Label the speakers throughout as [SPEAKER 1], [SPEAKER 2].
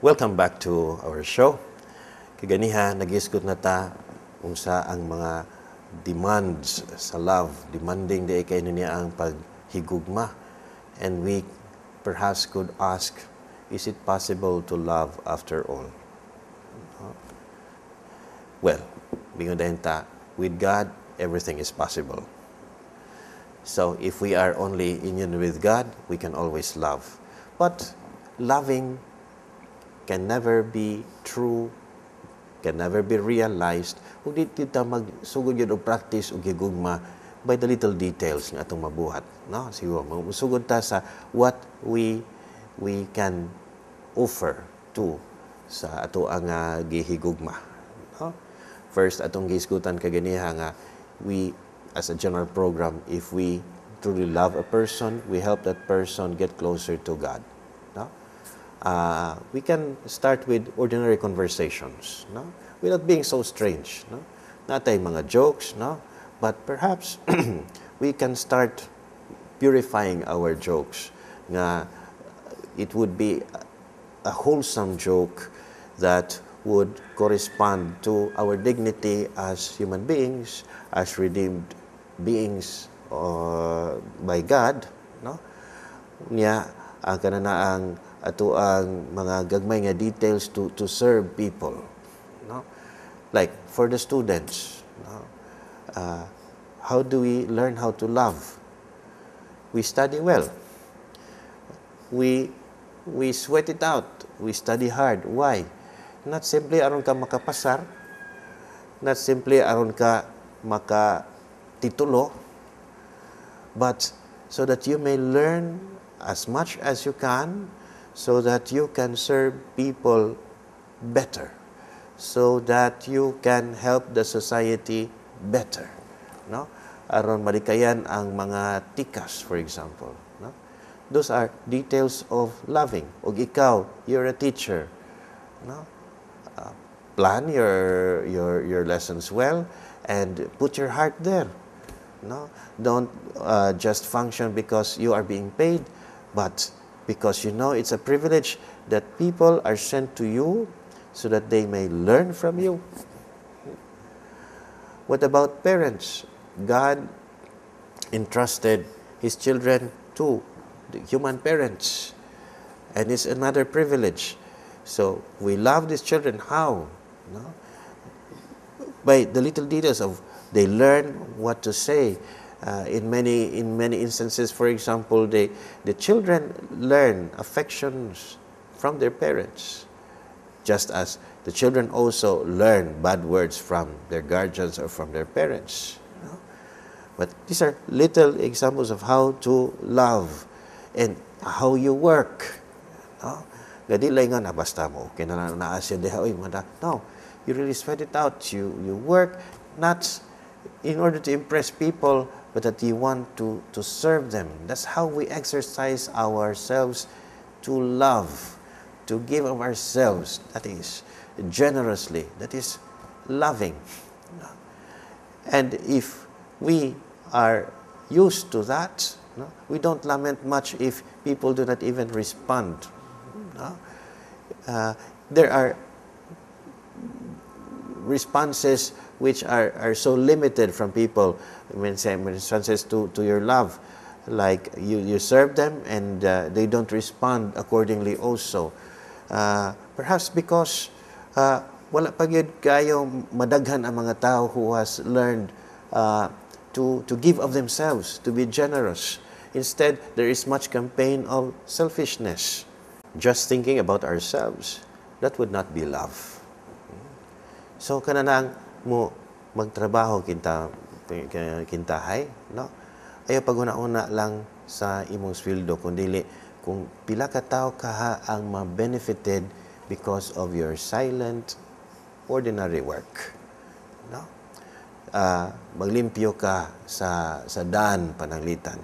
[SPEAKER 1] Welcome back to our show. Kaganiha, nag-isgot na ta unsa ang mga demands sa love. Demanding di kay niya ang paghigugma. And we perhaps could ask, is it possible to love after all? Well, bingon dahin ta, with God, everything is possible. So if we are only in union with God, we can always love. But loving can never be true, can never be realized, kung di kita magsugod yun o practice o gigugma by the little details nga atong mabuhat. No? Siguro, magsugod ta sa what we can offer to sa ato ang gihigugma. No? First, atong gisgutan kaganiha nga, we, as a general program, if we truly love a person, we help that person get closer to God. No? We can start with ordinary conversations, no? Without being so strange. No? Natay mga jokes, no? But perhaps we can start purifying our jokes. Nga it would be a wholesome joke that would correspond to our dignity as human beings, as redeemed beings by God, no? Nya ang kananaang ato ang mga gagmay nga details to serve people, no? Like for the students, no? How do we learn how to love? We study well. We sweat it out. We study hard. Why? Not simply aron ka makapasar, not simply aron ka makatitulo, but so that you may learn as much as you can, so that you can serve people better, so that you can help the society better. No? Aron malikayan ang mga tikas, for example. No? Those are details of loving. Og ikaw, you're a teacher. No? Plan your lessons well and put your heart there. No? Don't just function because you are being paid, but because you know it's a privilege that people are sent to you so that they may learn from you. What about parents? God entrusted His children to the human parents, and it's another privilege. So we love these children. How? No? By the little details of they learn what to say. In many instances, for example, the children learn affections from their parents, just as the children also learn bad words from their guardians or from their parents. You know? But these are little examples of how to love and how you work. No? Gadi lang nga na basta mo kinanaasya deha oy mada. No, you really sweat it out. You work not in order to impress people, but that you want to serve them. That's how we exercise ourselves to love, to give of ourselves, that is, generously, that is, loving. And if we are used to that, no, we don't lament much if people do not even respond. No? There are responses which are so limited from people when responses to your love, like you serve them and they don't respond accordingly also. Perhaps because wala pa gyud kayo madaghan ang mga tao who has learned to give of themselves, to be generous. Instead, there is much campaign of selfishness. Just thinking about ourselves, that would not be love. So kananang mo magtrabaho kintahay, no? Ayaw paguna-una lang sa imong sweldo kundi kung pila ka tawo kaha ang ma-benefited because of your silent ordinary work, no? Maglimpyo ka sa daan pananglitan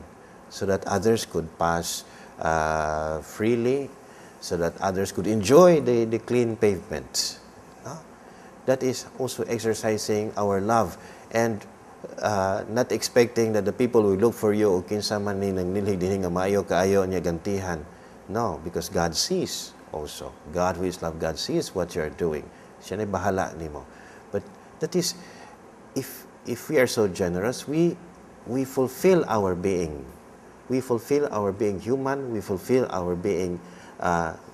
[SPEAKER 1] so that others could pass freely, so that others could enjoy the clean pavement. No? That is also exercising our love and not expecting that the people will look for you o kinsa man ni nangnilhig dinhi nga maayo kaayo niya gantihan. No, because God sees also. God who is love, God sees what you are doing. Siya na bahala nimo. But that is, if we are so generous, we fulfill our being. We fulfill our being human. We fulfill our being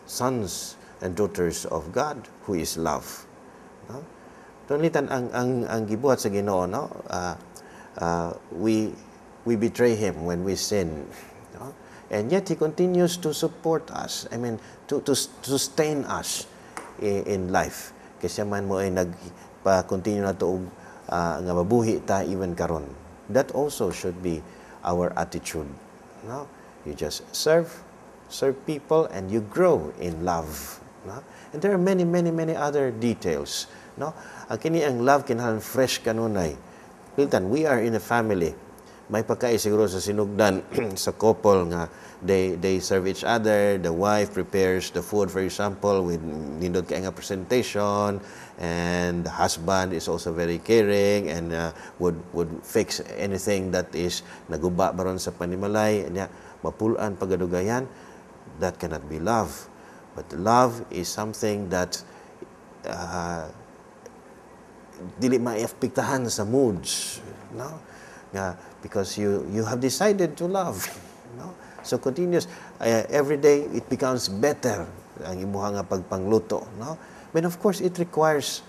[SPEAKER 1] sons and daughters of God who is love. No? Tunlitan ang gibuhat sa Ginoo, no? We betray Him when we sin. No? And yet He continues to support us. I mean, to sustain us in life. Kasi man mo ay nagpa-continue na to nga mabuhi ta even karon. That also should be our attitude. No? You just serve people, and you grow in love. No? And there are many other details. No? Kini ang love kinahanglan fresh kanunay. Piltan, we are in a family. May pagkay siguro sa sinugdan sa couple nga they serve each other. The wife prepares the food, for example, with nindot kay nga presentation, and the husband is also very caring and would fix anything that is naguba baron sa panimalay, nya mapulan pagadugayan. That cannot be love. But love is something that dili maapektahan sa moods, no? Because you have decided to love, no? So continuous, every day it becomes better ang imuha nga pagpangluto, no? But of course it requires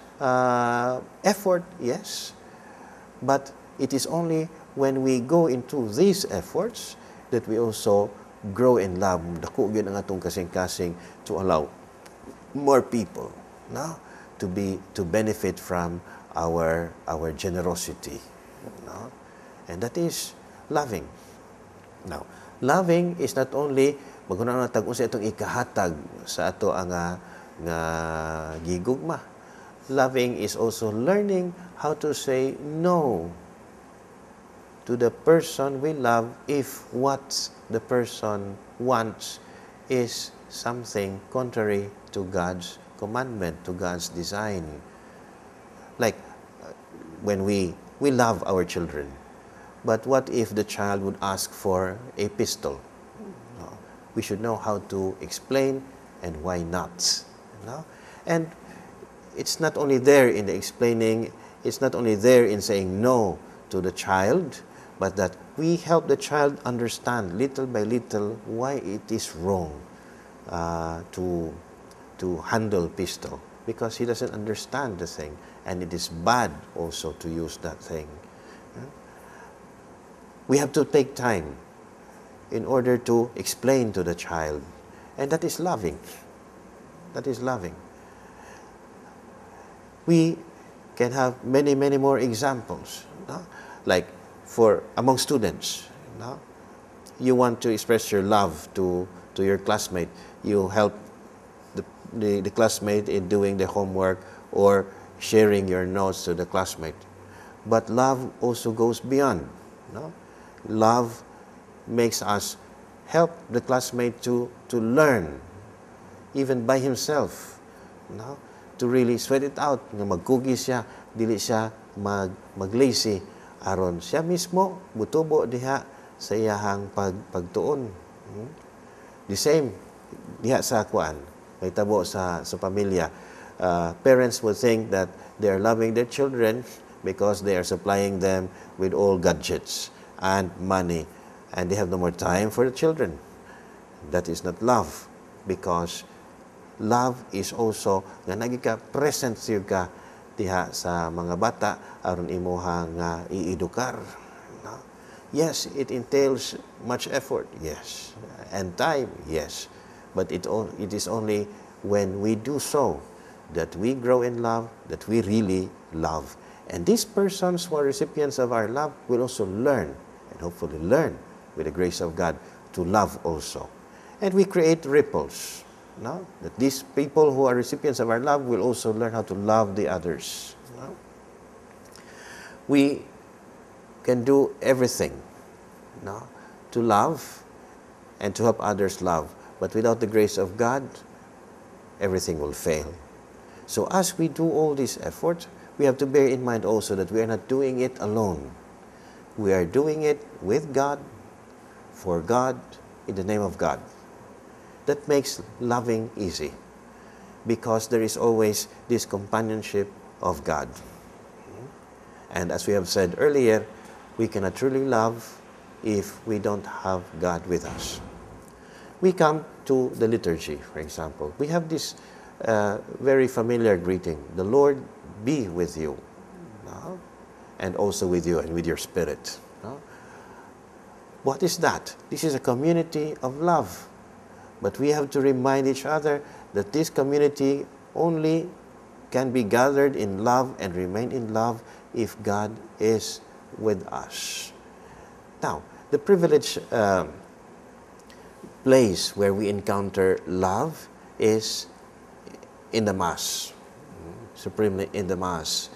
[SPEAKER 1] effort, yes. But it is only when we go into these efforts that we also grow in love. Dako gyud ang atong kasing-kasing to allow more people, no, to benefit from our generosity, no? And that is loving. Now, loving is not only maguna na tag-unsa itong ikahatag sa ato ang nga gigugma. Loving is also learning how to say no to the person we love if what the person wants is something contrary to God's commandment, to God's design. Like when we love our children, but what if the child would ask for a pistol? No. We should know how to explain and why not. No? And it's not only there in the explaining, it's not only there in saying no to the child, but that we help the child understand little by little why it is wrong to handle pistol, because he doesn't understand the thing, and it is bad also to use that thing. We have to take time in order to explain to the child, and that is loving. That is loving. We can have many more examples, no? Like for among students, no? You want to express your love to your classmate. You help the classmate in doing the homework or sharing your notes to the classmate. But love also goes beyond, no? Love makes us help the classmate to learn even by himself, no? To really sweat it out, nga magkugi siya, dili siya maglazy, aron siya mismo mutubo diha sa iyahang pagtuon. The same diha sa kuan, may tabo sa pamilya. Parents would think that they are loving their children because they are supplying them with all gadgets and money, and they have no more time for the children. That is not love, because love is also nga nagi ka present ka diha sa mga bata aron imuha nga iedukar. No? Yes, it entails much effort, yes, and time, yes, but it is only when we do so that we grow in love, that we really love. And these persons who are recipients of our love will also learn, and hopefully learn with the grace of God, to love also. And we create ripples, no? That these people who are recipients of our love will also learn how to love the others. No? We can do everything, no? To love and to help others love. But without the grace of God, everything will fail. So as we do all these efforts, we have to bear in mind also that we are not doing it alone. We are doing it with God, for God, in the name of God. that makes loving easy, because there is always this companionship of God. And as we have said earlier, we cannot truly love if we don't have God with us. We come to the liturgy, for example. We have this very familiar greeting, the Lord be with you, no? And also with you and with your spirit. No? What is that? This is a community of love. But we have to remind each other that this community only can be gathered in love and remain in love if God is with us. Now, the privileged place where we encounter love is in the Mass, supremely in the Mass,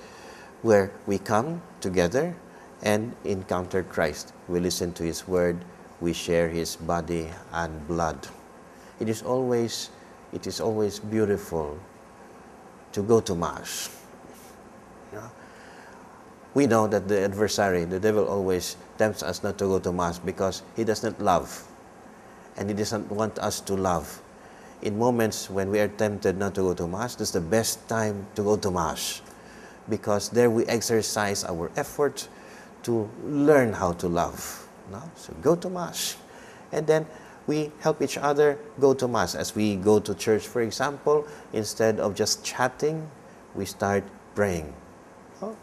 [SPEAKER 1] where we come together and encounter Christ. We listen to His Word, we share His body and blood. It is always beautiful to go to Mass. Yeah. We know that the adversary, the devil, always tempts us not to go to Mass because he does not love. And he doesn't want us to love. In moments when we are tempted not to go to Mass, that's the best time to go to Mass, because there we exercise our effort to learn how to love. No? So go to Mass. And then we help each other go to Mass. As we go to church, for example, instead of just chatting, we start praying. Oh,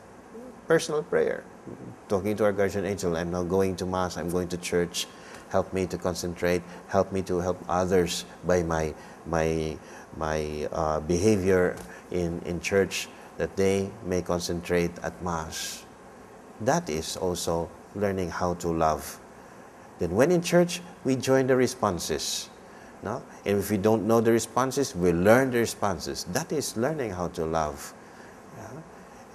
[SPEAKER 1] personal prayer. Talking to our guardian angel, I'm now going to Mass, I'm going to church. Help me to concentrate, help me to help others by my behavior in church, that they may concentrate at Mass. That is also learning how to love. Then when in church, we join the responses. No? And if we don't know the responses, we learn the responses. That is learning how to love. Yeah?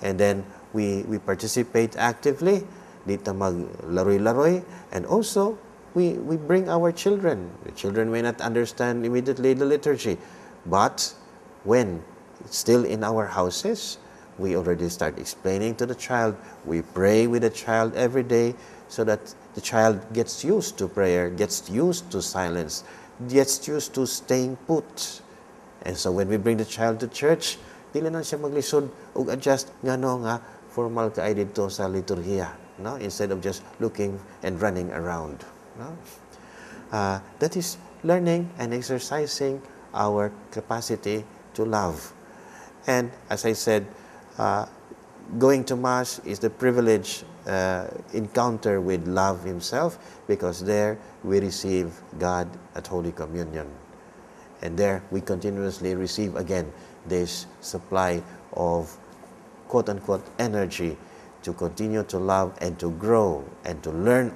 [SPEAKER 1] And then we participate actively, dito maglaroy-laroy, and also we bring our children. The children may not understand immediately the liturgy, but when it's still in our houses, we already start explaining to the child. We pray with the child every day so that the child gets used to prayer, gets used to silence, gets used to staying put. And so when we bring the child to church, dili na siya maglisod ug adjust ngano nga formal kaay dito sa liturhiya, no? Instead of just looking and running around. No? That is learning and exercising our capacity to love. And as I said, going to Mass is the privileged encounter with love Himself, because there we receive God at Holy Communion. And there we continuously receive again this supply of quote-unquote energy to continue to love and to grow and to learn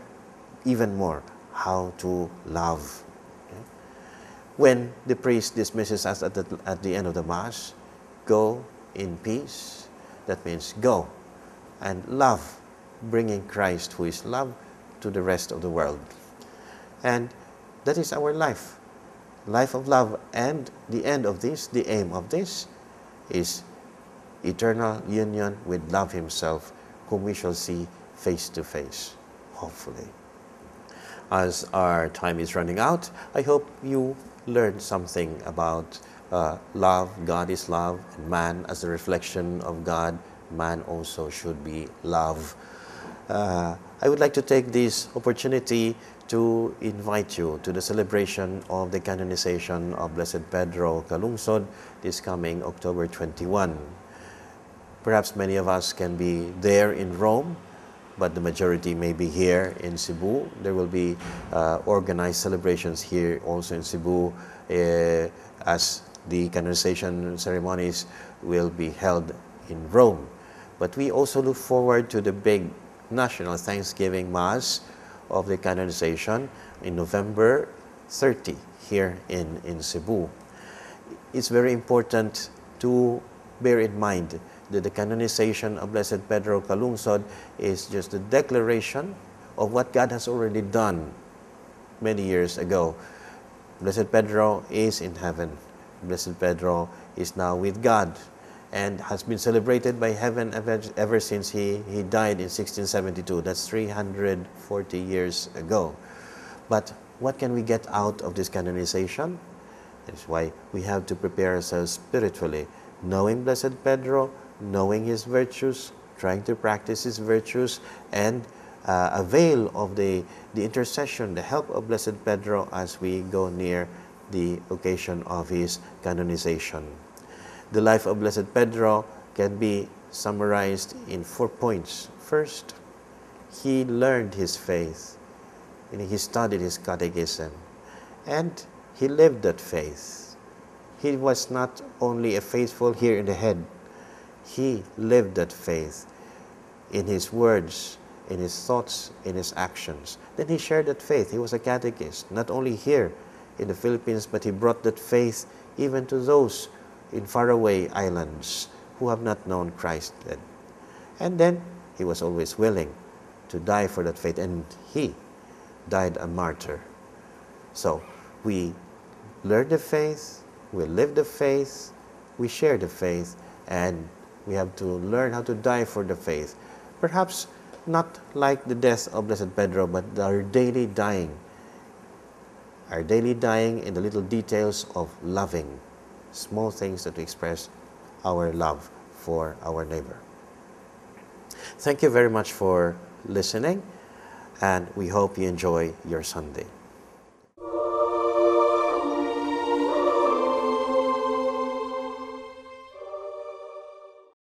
[SPEAKER 1] even more how to love. Okay? When the priest dismisses us at the end of the Mass, go in peace. That means go and love, bringing Christ, who is love, to the rest of the world. And that is our life of love. And the end of this, the aim of this, is eternal union with love Himself, whom we shall see face to face, hopefully. As our time is running out, I hope you learned something about love. God is love, and man as a reflection of God, man also should be love. I would like to take this opportunity to invite you to the celebration of the canonization of Blessed Pedro Calungsod this coming October 21. Perhaps many of us can be there in Rome, but the majority may be here in Cebu. There will be organized celebrations here also in Cebu, as the canonization ceremonies will be held in Rome. But we also look forward to the big National Thanksgiving Mass of the canonization in November 30 here in Cebu. It's very important to bear in mind that the canonization of Blessed Pedro Calungsod is just a declaration of what God has already done many years ago. Blessed Pedro is in heaven. Blessed Pedro is now with God and has been celebrated by heaven ever since he died in 1672. That's 340 years ago. But what can we get out of this canonization? That's why we have to prepare ourselves spiritually, knowing Blessed Pedro, knowing his virtues, trying to practice his virtues, and avail of the intercession, the help of Blessed Pedro as we go near the occasion of his canonization. The life of Blessed Pedro can be summarized in 4 points. First, he learned his faith, and he studied his catechism, and he lived that faith. He was not only a faithful here in the head, he lived that faith in his words, in his thoughts, in his actions. Then he shared that faith. He was a catechist, not only here in the Philippines, but he brought that faith even to those in faraway islands who have not known Christ then. And then he was always willing to die for that faith, and he died a martyr. So we learn the faith, we live the faith, we share the faith, and we have to learn how to die for the faith. Perhaps not like the death of Blessed Pedro, but our daily dying in the little details of loving, small things that we express our love for our neighbor. Thank you very much for listening, and we hope you enjoy your Sunday.